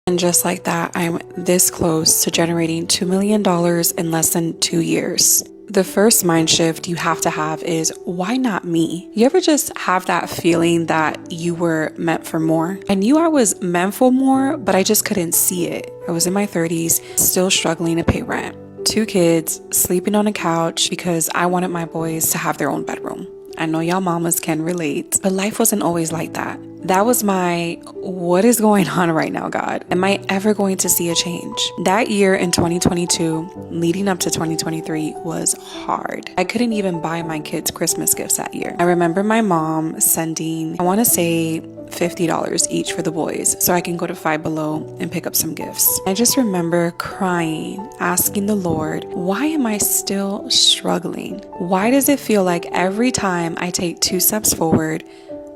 And just like that, I'm this close to generating $2 million in less than 2 years. The first mind shift you have to have is, why not me? You ever just have that feeling that you were meant for more? I knew I was meant for more, but I just couldn't see it. I was in my 30s, still struggling to pay rent. 2 kids, sleeping on a couch because I wanted my boys to have their own bedroom. I know y'all mamas can relate, but life wasn't always like that. That was my, what is going on right now, God? Am I ever going to see a change? That year in 2022, leading up to 2023, was hard. I couldn't even buy my kids Christmas gifts that year. I remember my mom sending, I want to say, $50 each for the boys so I can go to Five Below and pick up some gifts. I just remember crying, asking the Lord, why am I still struggling? Why does it feel like every time I take 2 steps forward,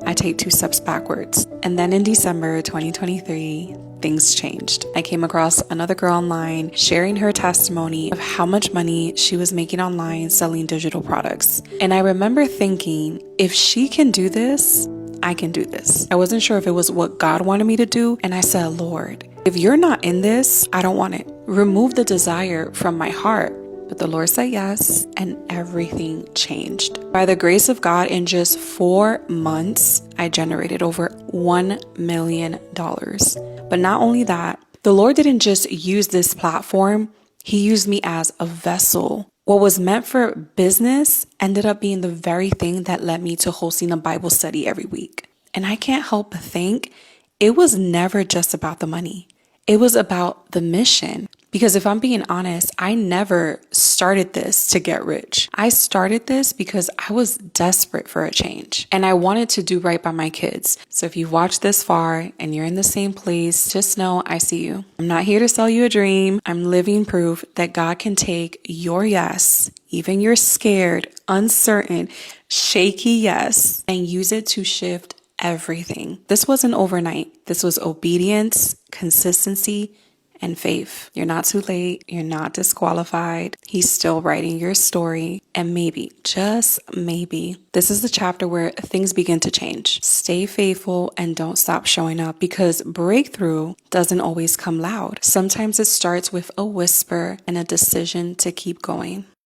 I take 2 steps backwards? And then in December 2023, things changed. I came across another girl online sharing her testimony of how much money she was making online selling digital products. And I remember thinking, if she can do this, I can do this. I wasn't sure if it was what God wanted me to do. And I said, Lord, if you're not in this, I don't want it. Remove the desire from my heart. But the Lord said yes, and everything changed. By the grace of God, in just 4 months, I generated over $1 million. But not only that, the Lord didn't just use this platform, He used me as a vessel. What was meant for business ended up being the very thing that led me to hosting a Bible study every week. And I can't help but think it was never just about the money. It was about the mission. Because if I'm being honest, I never started this to get rich. I started this because I was desperate for a change and I wanted to do right by my kids. So if you've watched this far and you're in the same place, just know I see you. I'm not here to sell you a dream. I'm living proof that God can take your yes, even your scared, uncertain, shaky yes, and use it to shift everything. This wasn't overnight. This was obedience, consistency, and faith. You're not too late. You're not disqualified. He's still writing your story. And maybe, just maybe, this is the chapter where things begin to change. Stay faithful and don't stop showing up, because breakthrough doesn't always come loud. Sometimes it starts with a whisper and a decision to keep going.